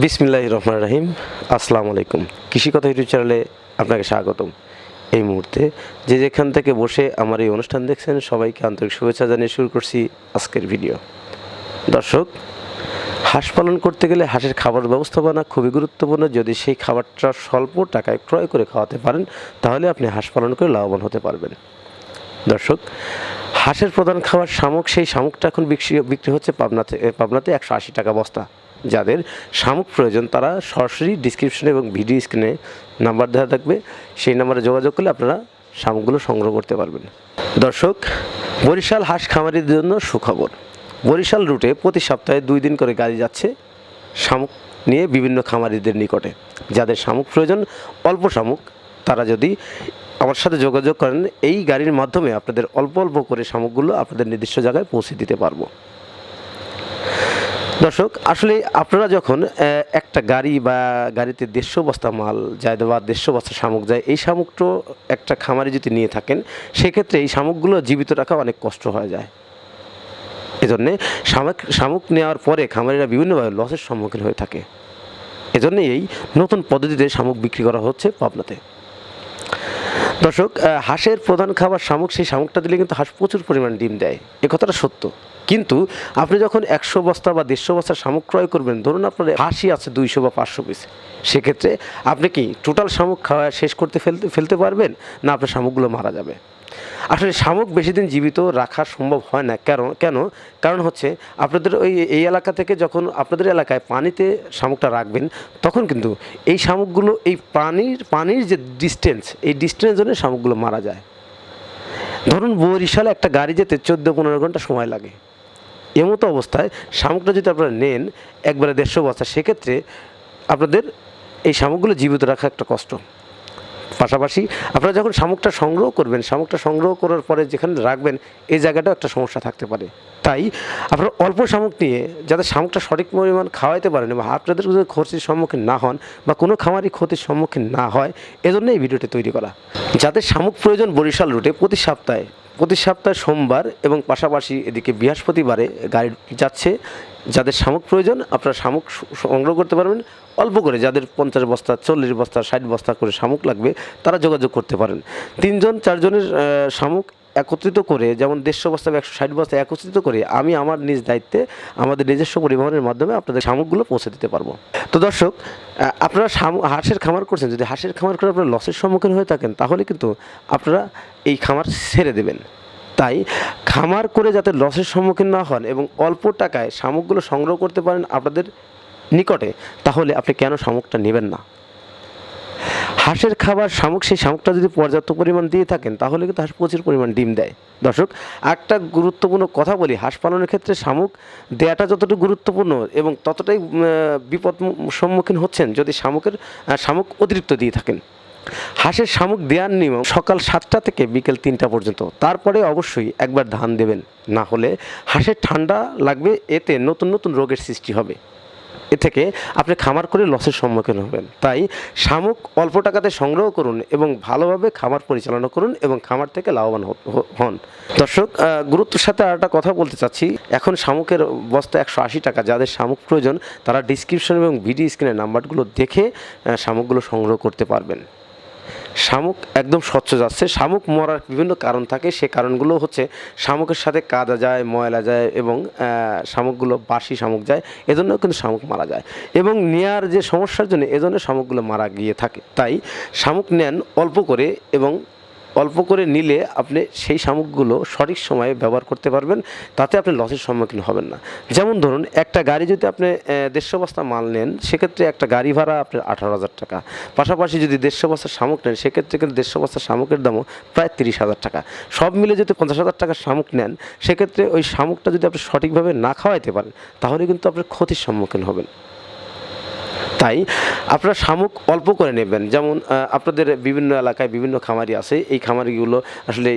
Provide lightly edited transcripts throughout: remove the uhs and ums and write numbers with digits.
বিসমিল্লাহির রহমানির রহিম। আসসালামু আলাইকুম। কৃষি কথা ইউটিউব চ্যানেলে আপনাকে স্বাগতম। এই মুহূর্তে যে যেখান থেকে বসে আমার এই অনুষ্ঠান দেখছেন সবাইকে আন্তরিক শুভেচ্ছা জানিয়ে শুরু করছি আজকের ভিডিও। দর্শক, হাঁস পালন করতে গেলে হাঁসের খাবার ব্যবস্থাপনা খুবই গুরুত্বপূর্ণ। যদি সেই খাবারটা স্বল্প টাকায় ক্রয় করে খাওয়াতে পারেন তাহলে আপনি হাঁস পালন করে লাভবান হতে পারবেন। দর্শক, হাঁসের প্রধান খাবার শামুক। সেই শামুকটা এখন বিক্রি হচ্ছে পাবনাতে 180 টাকা বস্তা। যাদের শামুক প্রয়োজন তারা সরাসরি ডিসক্রিপশনে এবং ভিডিও স্ক্রিনে নাম্বার দেওয়া থাকবে, সেই নাম্বারে যোগাযোগ করলে আপনারা শামুকগুলো সংগ্রহ করতে পারবেন। দর্শক, বরিশাল হাঁস খামারিদের জন্য সুখবর। বরিশাল রুটে প্রতি সপ্তাহে 2 দিন করে গাড়ি যাচ্ছে শামুক নিয়ে বিভিন্ন খামারিদের নিকটে। যাদের শামুক প্রয়োজন, অল্প শামুক, তারা যদি আমার সাথে যোগাযোগ করেন এই গাড়ির মাধ্যমে আপনাদের অল্প অল্প করে শামুকগুলো আপনাদের নির্দিষ্ট জায়গায় পৌঁছে দিতে পারবো। দর্শক, আসলে আপনারা যখন একটা গাড়ি বা গাড়িতে 150 বস্তা মাল যায় বা 150 বস্তা শামুক যায়, এই শামুকটা একটা খামারে যদি নিয়ে থাকেন সেক্ষেত্রে এই শামুকগুলো জীবিত রাখা অনেক কষ্ট হয়ে যায়। এজন্যে শামুক নেওয়ার পরে খামারিরা বিভিন্নভাবে লসের সম্মুখীন হয়ে থাকে। এজন্যে এই নতুন পদ্ধতিতে শামুক বিক্রি করা হচ্ছে পাবনাতে। দর্শক, হাঁসের প্রধান খাবার শামুক। সেই শামুকটা দিলে কিন্তু হাঁস প্রচুর পরিমাণ ডিম দেয়, এ কথাটা সত্য। কিন্তু আপনি যখন 100 বস্তা বা 150 বস্তা শামুক ক্রয় করবেন, ধরুন আপনার হাঁসই আছে 200 বা 500 পিস, সেক্ষেত্রে আপনি কি টোটাল শামুক খাওয়া শেষ করতে ফেলতে পারবেন, না আপনার শামুকগুলো মারা যাবে? আসলে শামুক বেশি দিন জীবিত রাখা সম্ভব হয় না। কারণ হচ্ছে আপনাদের এই এলাকা থেকে যখন আপনাদের এলাকায় পানিতে শামুকটা রাখবেন, তখন কিন্তু এই শামুকগুলো এই পানির যে ডিস্টেন্স, এই ডিস্টেন্সের জন্য শামুকগুলো মারা যায়। ধরুন বরিশালে একটা গাড়ি যেতে 14-15 ঘন্টা সময় লাগে। এমতো অবস্থায় শামুকটা যদি আপনারা নেন একবারে 150 বস্তা, সেক্ষেত্রে আপনাদের এই শামুকগুলো জীবিত রাখা একটা কষ্ট। পাশাপাশি আপনারা যখন শামুকটা সংগ্রহ করবেন, শামুকটা সংগ্রহ করার পরে যেখানে রাখবেন এই জায়গাটাও একটা সমস্যা থাকতে পারে। তাই আপনারা অল্প শামুক নিয়ে যাতে শামুকটা সঠিক পরিমাণ খাওয়াইতে পারেন এবং আপনাদের যদি ক্ষতির সম্মুখীন না হন বা কোনো খামারই ক্ষতির সম্মুখীন না হয়, এজন্য এই ভিডিওটি তৈরি করা। যাদের শামুক প্রয়োজন বরিশাল রুটে প্রতি সপ্তাহে সোমবার এবং পাশাপাশি এদিকে বৃহস্পতিবারে গাড়ি যাচ্ছে। যাদের শামুক প্রয়োজন আপনারা শামুক সংগ্রহ করতে পারবেন অল্প করে। যাদের 50 বস্তা, 40 বস্তা, 60 বস্তা করে শামুক লাগবে তারা যোগাযোগ করতে পারেন। 3-4 জনের শামুক একত্রিত করে, যেমন 150 বস্তা বা 160 বস্তা একত্রিত করে আমি আমার নিজ দায়িত্বে আমাদের নিজস্ব পরিবহনের মাধ্যমে আপনাদের শামুকগুলো পৌঁছে দিতে পারবো। তো দর্শক, আপনারা হাঁসের খামার করছেন, যদি হাঁসের খামার করে আপনারা লসের সম্মুখীন হয়ে থাকেন তাহলে কিন্তু আপনারা এই খামার ছেড়ে দেবেন। তাই খামার করে যাতে লসের সম্মুখীন না হন এবং অল্প টাকায় শামুকগুলো সংগ্রহ করতে পারেন আপনাদের নিকটে, তাহলে আপনি কেন শামুকটা নেবেন না? হাঁসের খাবার শামুক, সেই শামুকটা যদি পর্যাপ্ত পরিমাণ দিয়ে থাকেন তাহলে কিন্তু হাঁস প্রচুর পরিমাণ ডিম দেয়। দর্শক, একটা গুরুত্বপূর্ণ কথা বলি, হাঁস পালনের ক্ষেত্রে শামুক দেওয়াটা যতটুকু গুরুত্বপূর্ণ এবং ততটাই বিপদ সম্মুখীন হচ্ছেন যদি শামুক অতিরিক্ত দিয়ে থাকেন। হাঁসের শামুক দেওয়ার নিয়ম সকাল 7টা থেকে বিকেল 3টা পর্যন্ত। তারপরে অবশ্যই একবার ধান দেবেন, না হলে হাঁসের ঠান্ডা লাগবে, এতে নতুন নতুন রোগের সৃষ্টি হবে। এ থেকে আপনি খামার করে লসের সম্মুখীন হবেন। তাই শামুক অল্প টাকাতে সংগ্রহ করুন এবং ভালোভাবে খামার পরিচালনা করুন এবং খামার থেকে লাভবান হন। দর্শক, গুরুত্বের সাথে আর একটা কথা বলতে চাচ্ছি। এখন শামুকের বস্তা 180 টাকা। যাদের শামুক প্রয়োজন তারা ডিসক্রিপশন এবং ভিডিও স্ক্রিনের নাম্বারগুলো দেখে শামুকগুলো সংগ্রহ করতে পারবেন। শামুক একদম স্বচ্ছ যাচ্ছে। শামুক মরার বিভিন্ন কারণ থাকে, সে কারণগুলো হচ্ছে শামুকের সাথে কাদা যায়, ময়লা যায় এবং শামুকগুলো বাসি শামুক যায়, এজন্য কিন্তু শামুক মারা যায় এবং নেয়ার যে সমস্যার জন্য এজন্য শামুকগুলো মারা গিয়ে থাকে। তাই শামুক নেন অল্প করে এবং অল্প করে নিলে আপনি সেই শামুকগুলো সঠিক সময়ে ব্যবহার করতে পারবেন, তাতে আপনি লসের সম্মুখীন হবেন না। যেমন ধরুন একটা গাড়ি যদি আপনি 150 বস্তা মাল নেন, সেক্ষেত্রে একটা গাড়ি ভাড়া আপনার 18,000 টাকা। পাশাপাশি যদি 150 বস্তা শামুক নেন সেক্ষেত্রে কিন্তু 150 বস্তা শামুকের দামও প্রায় 30,000 টাকা। সব মিলে যদি 50,000 টাকার শামুক নেন, সেক্ষেত্রে ওই শামুকটা যদি আপনি সঠিকভাবে না খাওয়াইতে পারেন তাহলে কিন্তু আপনার ক্ষতির সম্মুখীন হবেন। তাই আপনারা শামুক অল্প করে নেবেন। যেমন আপনাদের বিভিন্ন এলাকায় বিভিন্ন খামারি আছে, এই খামারিগুলো আসলে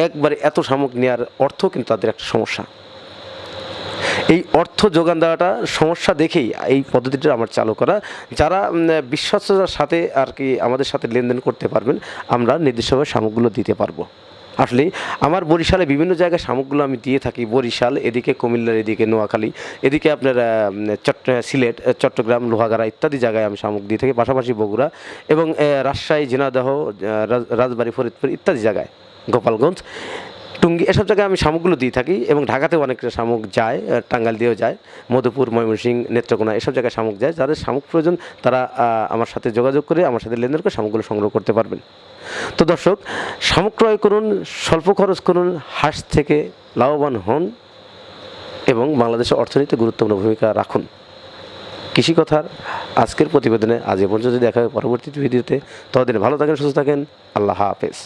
একবারে এত শামুক নেওয়ার অর্থ কিন্তু তাদের একটা সমস্যা। এই অর্থ যোগান দেওয়াটা সমস্যা দেখেই এই পদ্ধতিটা আমার চালু করা। যারা বিশ্বস্ততার সাথে আর কি আমাদের সাথে লেনদেন করতে পারবেন, আমরা নির্দিষ্টভাবে শামুকগুলো দিতে পারবো। আসলে আমার বরিশালে বিভিন্ন জায়গায় শামুকগুলো আমি দিয়ে থাকি। বরিশাল, এদিকে কুমিল্লার, এদিকে নোয়াখালী, এদিকে আপনার সিলেট, চট্টগ্রাম, লোহাগাড়া ইত্যাদি জায়গায় আমি শামুক দিয়ে থাকি, পাশাপাশি বগুড়া এবং রাজশাহী, ঝিনাইদহ, রাজবাড়ী, ফরিদপুর ইত্যাদি জায়গায়, গোপালগঞ্জ, টুঙ্গি, এসব জায়গায় আমি শামুকগুলো দিয়ে থাকি এবং ঢাকাতেও অনেক শামুক যায়, টাঙ্গাইল দিয়েও যায়, মধুপুর, ময়মনসিংহ, নেত্রকোনা এসব জায়গায় শামুক যায়। যাদের শামুক প্রয়োজন তারা আমার সাথে যোগাযোগ করে, আমার সাথে লেনদেন করে শামুকগুলো সংগ্রহ করতে পারবেন। তো দর্শক, শামুক ক্রয় করুন, স্বল্প খরচ করুন, হাঁস থেকে লাভবান হন এবং বাংলাদেশের অর্থনীতিতে গুরুত্বপূর্ণ ভূমিকা রাখুন। কৃষি কথার আজকের প্রতিবেদনে আজ এ পর্যন্ত, দেখা হবে পরবর্তী ভিডিওতে। ততদিন ভালো থাকেন, সুস্থ থাকেন। আল্লাহ হাফেজ।